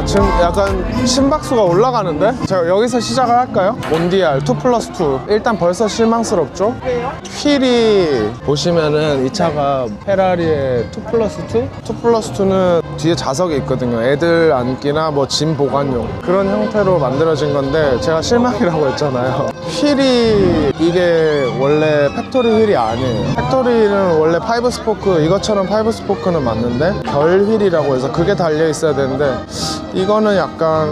아, 지금 약간 심박수가 올라가는데? 제가 여기서 시작을 할까요? 몬디알 2+2. 일단 벌써 실망스럽죠? 왜요? 휠이 보시면은 이 차가 페라리의 2+2? 2+2는 뒤에 좌석이 있거든요. 애들 앉기나 뭐 짐 보관용 그런 형태로 만들어진 건데 제가 실망이라고 했잖아요. 휠이 이게 원래 팩토리 휠이 아니에요. 팩토리는 원래 5스포크, 이것처럼 5스포크는 맞는데 별 휠이라고 해서 그게 달려 있어야 되는데 이거는 약간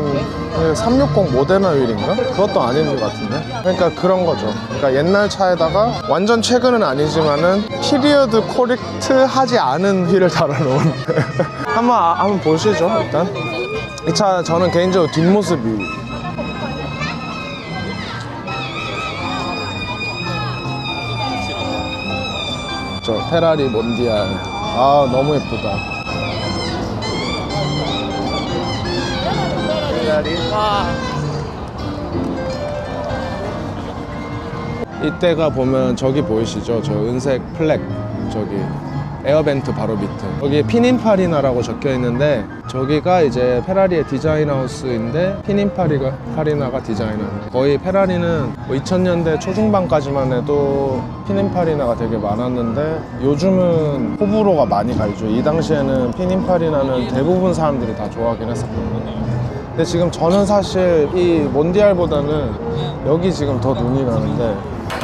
360 모데나 휠인가? 그것도 아닌 것 같은데. 그러니까 그런 거죠. 그러니까 옛날 차에다가 완전 최근은 아니지만은 피리어드 코렉트 하지 않은 휠을 달아놓은 한번 보시죠. 일단 이 차 저는 개인적으로 뒷모습이 저 페라리 몬디알 아 너무 예쁘다. 와. 이때가 보면 저기 보이시죠? 저 은색 플렉 저기 에어벤트 바로 밑에 여기에 피닌파리나라고 적혀 있는데 저기가 이제 페라리의 디자인 하우스인데 피닌파리나가 디자인한 거의 페라리는 뭐 2000년대 초중반까지만 해도 피닌파리나가 되게 많았는데 요즘은 호불호가 많이 갈죠. 이 당시에는 피닌파리나는 대부분 사람들이 다 좋아하긴 했었거든요. 근데 지금 저는 사실 이 몬디알보다는 여기 지금 더 눈이 가는데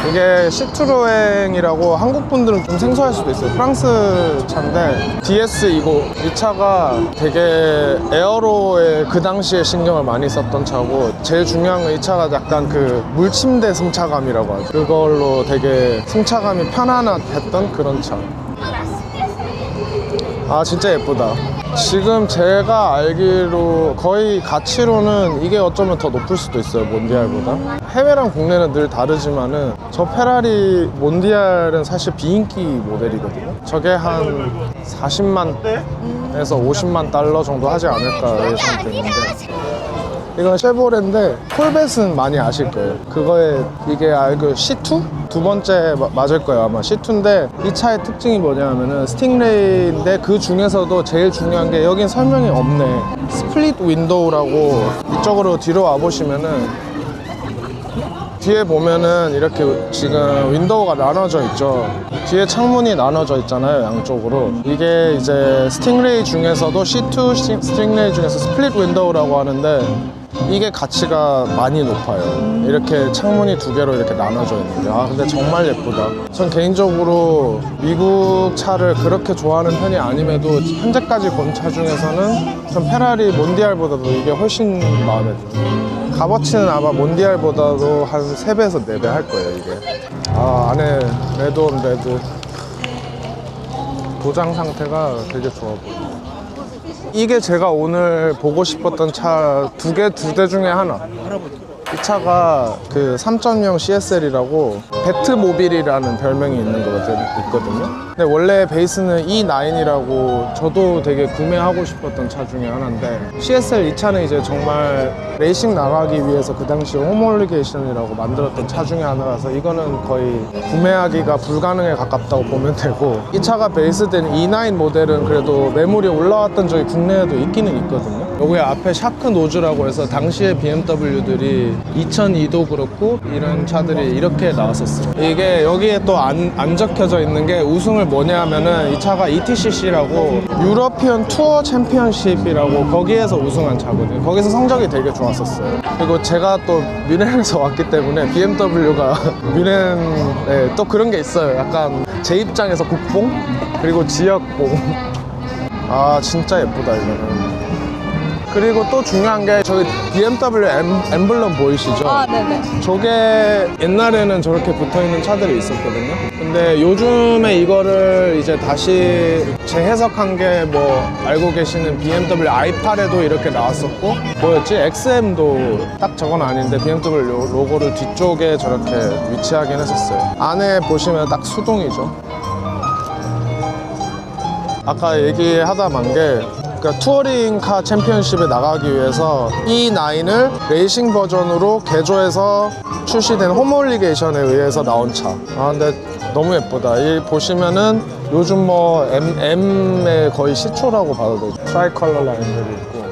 이게 시트로엥이라고 한국 분들은 좀 생소할 수도 있어요. 프랑스 차인데 DS20 이 차가 되게 에어로에 그 당시에 신경을 많이 썼던 차고 제일 중요한 건 이 차가 약간 그 물침대 승차감이라고 하죠. 그걸로 되게 승차감이 편안했던 그런 차. 아 진짜 예쁘다. 지금 제가 알기로 거의 가치로는 이게 어쩌면 더 높을 수도 있어요. 몬디알보다. 해외랑 국내는 늘 다르지만은 저 페라리 몬디알은 사실 비인기 모델이거든요. 저게 한 40만에서 50만 달러 정도 하지 않을까 예상되는데 이건 쉐보레인데 콜벳은 많이 아실 거예요. 그거에 이게 알고 C2? 두 번째 맞을 거예요 아마. C2인데 이 차의 특징이 뭐냐면은 스팅레이인데 그 중에서도 제일 중요한 게 여긴 설명이 없네. 스플릿 윈도우라고 이쪽으로 뒤로 와보시면은 뒤에 보면은 이렇게 지금 윈도우가 나눠져 있죠. 뒤에 창문이 나눠져 있잖아요 양쪽으로. 이게 이제 스팅레이 중에서도 C2 스팅레이 중에서 스플릿 윈도우라고 하는데 이게 가치가 많이 높아요. 이렇게 창문이 두 개로 이렇게 나눠져 있는 게. 아 근데 정말 예쁘다. 전 개인적으로 미국 차를 그렇게 좋아하는 편이 아님에도 현재까지 본 차 중에서는 전 페라리 몬디알보다도 이게 훨씬 마음에 들어요. 값어치는 아마 몬디알보다도 한 3배에서 4배 할 거예요 이게. 아 안에 레드온 레드 도장 상태가 되게 좋아 보여요. 이게 제가 오늘 보고 싶었던 차 두 대 중에 하나. 이 차가 그 3.0 CSL이라고 배트모빌이라는 별명이 있거든요. 근데 원래 베이스는 E9이라고 저도 되게 구매하고 싶었던 차 중에 하나인데 CSL 이 차는 이제 정말 레이싱 나가기 위해서 그 당시 호몰리게이션이라고 만들었던 차 중에 하나라서 이거는 거의 구매하기가 불가능에 가깝다고 보면 되고 이 차가 베이스된 E9 모델은 그래도 매물이 올라왔던 적이 국내에도 있기는 있거든요. 여기 앞에 샤크 노즈라고 해서 당시에 BMW들이 2002도 그렇고 이런 차들이 이렇게 나왔었어요. 이게 여기에 또 안 적혀져 있는 게 우승을 뭐냐 하면은 이 차가 ETCC라고 유러피언 투어 챔피언십이라고 거기에서 우승한 차거든요. 거기서 성적이 되게 좋았었어요. 그리고 제가 또 뮌헨에서 왔기 때문에 BMW가 뮌헨에 또 그런 게 있어요. 약간 제 입장에서 국뽕 그리고 지역뽕. 아 진짜 예쁘다 이거는. 그리고 또 중요한 게 저기 BMW 엠블럼 보이시죠? 아, 네네. 저게 옛날에는 저렇게 붙어있는 차들이 있었거든요. 근데 요즘에 이거를 이제 다시 재해석한 게 뭐 알고 계시는 BMW i8에도 이렇게 나왔었고 뭐였지? XM도 딱 저건 아닌데 BMW 로고를 뒤쪽에 저렇게 위치하긴 했었어요. 안에 보시면 딱 수동이죠. 아까 얘기하다 만 게 그러니까 투어링카 챔피언십에 나가기 위해서 E9을 레이싱 버전으로 개조해서 출시된 호몰리게이션에 의해서 나온 차. 아 근데 너무 예쁘다. 이 보시면은 요즘 뭐 M의 거의 시초라고 봐도 되죠. 트라이컬러 라인들이 있고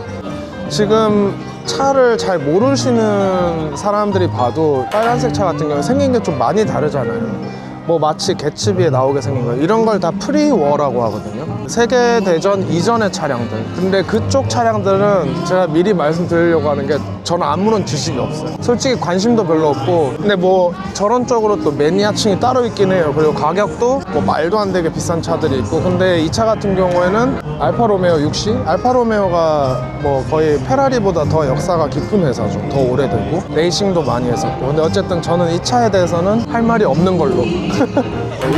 지금 차를 잘 모르시는 사람들이 봐도 빨간색 차 같은 경우에 생긴 게 좀 많이 다르잖아요. 뭐 마치 개츠비에 나오게 생긴 거 이런 걸 다 프리워라고 하거든요. 세계대전 이전의 차량들. 근데 그쪽 차량들은 제가 미리 말씀드리려고 하는 게 저는 아무런 지식이 없어요. 솔직히 관심도 별로 없고, 근데 뭐 저런 쪽으로 또 매니아층이 따로 있긴 해요. 그리고 가격도 뭐 말도 안 되게 비싼 차들이 있고. 근데 이 차 같은 경우에는 알파로메오 6시? 알파로메오가 뭐 거의 페라리보다 더 역사가 깊은 회사죠. 더 오래되고 레이싱도 많이 했었고. 근데 어쨌든 저는 이 차에 대해서는 할 말이 없는 걸로.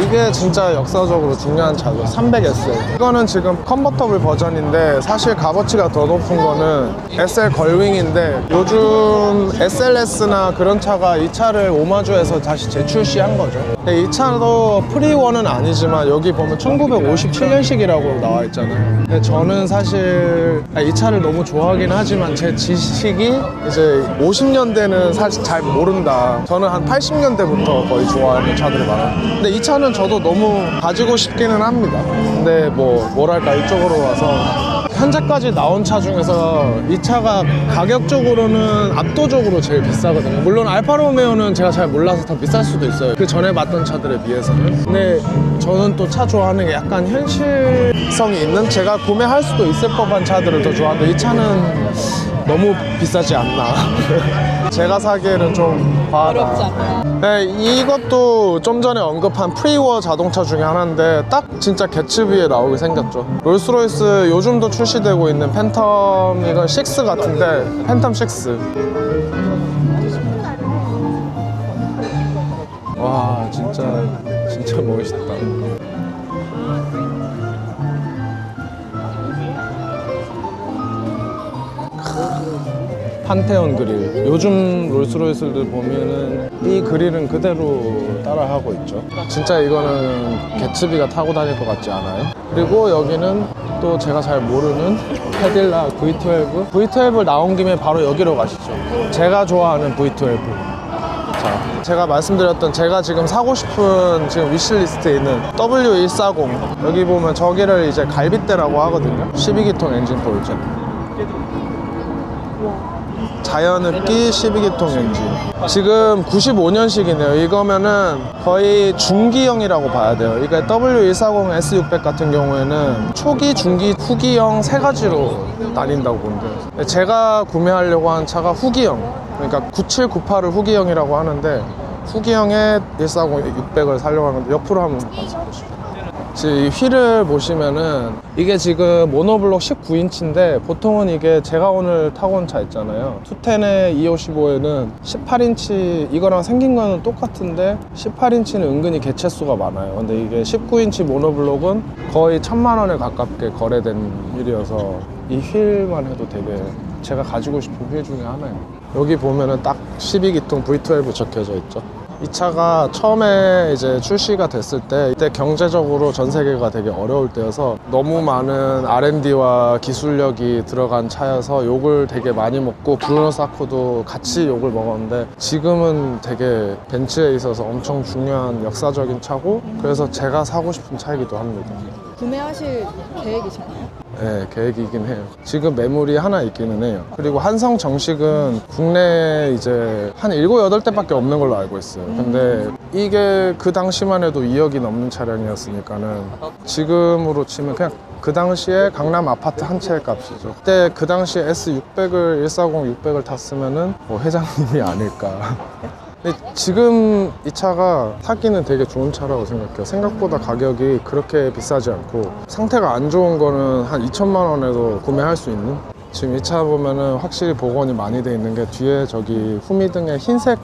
이게 진짜 역사적으로 중요한 차죠. 300SL. 이거는 지금 컨버터블 버전인데 사실 값어치가 더 높은 거는 SL 걸윙인데, 요즘 SLS나 그런 차가 이 차를 오마주해서 다시 재출시한 거죠. 근데 이 차도 프리원은 아니지만 여기 보면 1957년식이라고 나와 있잖아요. 근데 저는 사실 이 차를 너무 좋아하긴 하지만 제 지식이 이제 50년대는 사실 잘 모른다. 저는 한 80년대부터 거의 좋아하는 차들이 많아요. 근데 이 차는 저도 너무 가지고 싶기는 합니다. 근데 뭐랄까 이쪽으로 와서 현재까지 나온 차 중에서 이 차가 가격적으로는 압도적으로 제일 비싸거든요. 물론 알파로메오는 제가 잘 몰라서 더 비쌀 수도 있어요. 그 전에 봤던 차들에 비해서는. 근데 저는 또 차 좋아하는 게 약간 현실성이 있는, 제가 구매할 수도 있을 법한 차들을 더 좋아하는데 이 차는 너무 비싸지 않나. 제가 사기에는 좀 과하다. 네, 이것도 좀 전에 언급한 프리워 자동차 중에 하나인데 딱 진짜 개츠비에 나오게 생겼죠. 롤스로이스 요즘도 출시되고 있는 팬텀, 이건 6 같은데 팬텀 6. 와, 진짜 멋있다. 판테온 그릴. 요즘 롤스로이스들 보면은 이 그릴은 그대로 따라하고 있죠. 진짜 이거는 개츠비가 타고 다닐 것 같지 않아요? 그리고 여기는 또 제가 잘 모르는 캐딜락 V12. V12 나온 김에 바로 여기로 가시죠. 제가 좋아하는 V12. 자, 제가 말씀드렸던 제가 지금 사고 싶은 지금 위시리스트에 있는 W140. 여기 보면 저기를 이제 갈빗대라고 하거든요. 12기통 엔진 포울젠. 자연흡기 12기통 엔진. 지금 95년식이네요. 이거면은 거의 중기형이라고 봐야 돼요. 이게 W140 S600 같은 경우에는 초기, 중기, 후기형 세 가지로 나뉜다고 보면 돼요. 제가 구매하려고 한 차가 후기형. 그러니까 97, 98을 후기형이라고 하는데 후기형의 140, 600을 사려고 하는데 옆으로 한번 보시죠. 지금 이 휠을 보시면은 이게 지금 모노블록 19인치인데 보통은 이게 제가 오늘 타고 온 차 있잖아요. 210에 255에는 18인치, 이거랑 생긴 거는 똑같은데 18인치는 은근히 개체수가 많아요. 근데 이게 19인치 모노블록은 거의 1000만 원에 가깝게 거래된 휠이어서 이 휠만 해도 되게 제가 가지고 싶은 휠 중에 하나예요. 여기 보면은 딱 12기통 V12 적혀져 있죠. 이 차가 처음에 이제 출시가 됐을 때 이때 경제적으로 전 세계가 되게 어려울 때여서 너무 많은 R&D와 기술력이 들어간 차여서 욕을 되게 많이 먹고 브루노 사코도 같이 욕을 먹었는데 지금은 되게 벤츠에 있어서 엄청 중요한 역사적인 차고, 그래서 제가 사고 싶은 차이기도 합니다. 구매하실 계획이신가요? 네, 계획이긴 해요. 지금 매물이 하나 있기는 해요. 그리고 한성 정식은 국내에 이제 한 7, 8대밖에 없는 걸로 알고 있어요. 근데 이게 그 당시만 해도 2억이 넘는 차량이었으니까는 지금으로 치면 그냥 그 당시에 강남 아파트 한 채 값이죠. 그때 그 당시에 S600을 140 600을 탔으면은 뭐 회장님이 아닐까. 근데 지금 이 차가 타기는 되게 좋은 차라고 생각해요. 생각보다 가격이 그렇게 비싸지 않고 상태가 안 좋은 거는 한 2천만 원에도 구매할 수 있는. 지금 이 차 보면은 확실히 복원이 많이 돼 있는 게 뒤에 저기 후미등에 흰색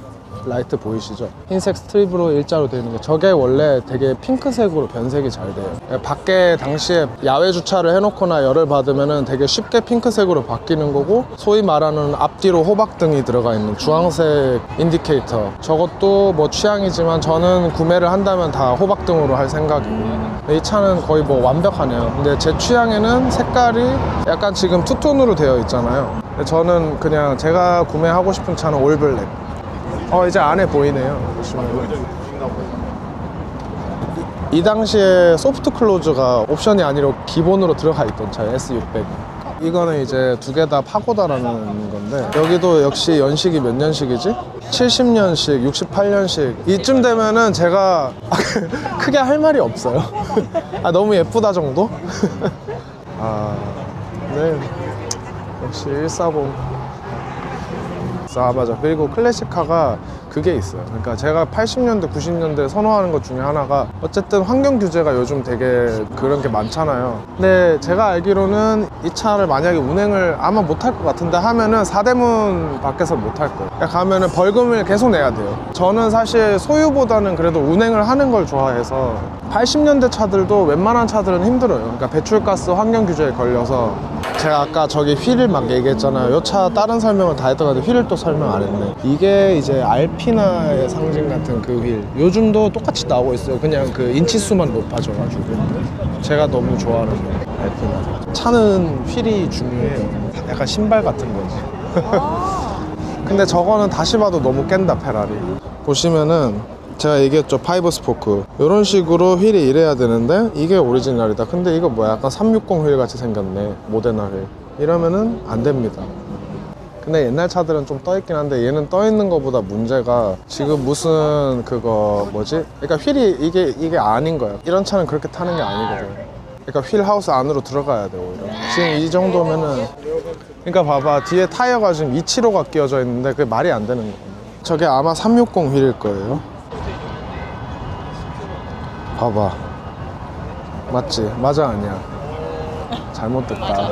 라이트 보이시죠? 흰색 스트립으로 일자로 되어 있는 게 저게 원래 되게 핑크색으로 변색이 잘 돼요. 밖에 당시에 야외 주차를 해놓거나 열을 받으면 되게 쉽게 핑크색으로 바뀌는 거고, 소위 말하는 앞뒤로 호박등이 들어가 있는 주황색 인디케이터, 저것도 뭐 취향이지만 저는 구매를 한다면 다 호박등으로 할 생각이에요. 이 차는 거의 뭐 완벽하네요. 근데 제 취향에는 색깔이 약간 지금 투톤으로 되어 있잖아요. 저는 그냥 제가 구매하고 싶은 차는 올블랙. 이제 안에 보이네요. 보시면 이 당시에 소프트 클로즈가 옵션이 아니라 기본으로 들어가 있던 차예요. S600. 이거는 이제 두 개 다 파고다라는 건데 여기도 역시 연식이 몇 년식이지? 70년식, 68년식 이쯤 되면은 제가 크게 할 말이 없어요. 아, 너무 예쁘다 정도? 아, 네. 역시 140. 아, 맞아. 그리고 클래식카가 그게 있어요. 그러니까 제가 80년대, 90년대 선호하는 것 중에 하나가 어쨌든 환경 규제가 요즘 되게 그런 게 많잖아요. 근데 제가 알기로는 이 차를 만약에 운행을 아마 못할 것 같은데 하면은 사대문 밖에서 못할 거예요. 그러니까 가면은 벌금을 계속 내야 돼요. 저는 사실 소유보다는 그래도 운행을 하는 걸 좋아해서 80년대 차들도 웬만한 차들은 힘들어요. 그러니까 배출가스 환경 규제에 걸려서 제가 아까 저기 휠을 막 얘기했잖아요. 이 차 다른 설명을 다 했던 것 같은데 휠을 또 설명 안 했네. 이게 이제 알피나의 상징 같은 그 휠. 요즘도 똑같이 나오고 있어요. 그냥 그 인치수만 높아져가지고. 제가 너무 좋아하는 거, 알피나. 차는 휠이 중요해요. 약간 신발 같은 거지. 근데 저거는 다시 봐도 너무 깬다, 페라리. 보시면은 제가 얘기했죠, 5스포크 이런 식으로 휠이 이래야 되는데 이게 오리지널이다. 근데 이거 뭐야, 약간 360 휠 같이 생겼네, 모데나 휠. 이러면은 안 됩니다. 근데 옛날 차들은 좀 떠있긴 한데 얘는 떠있는 거보다 문제가 지금 무슨 그거 뭐지? 그러니까 휠이 이게 아닌 거야. 이런 차는 그렇게 타는 게 아니거든. 그러니까 휠 하우스 안으로 들어가야 돼 오히려. 지금 이 정도면은, 그러니까 봐봐, 뒤에 타이어가 지금 275가 끼워져 있는데 그게 말이 안 되는 거야. 저게 아마 360 휠일 거예요. 봐봐. 맞지? 맞아, 아니야? 잘못됐다.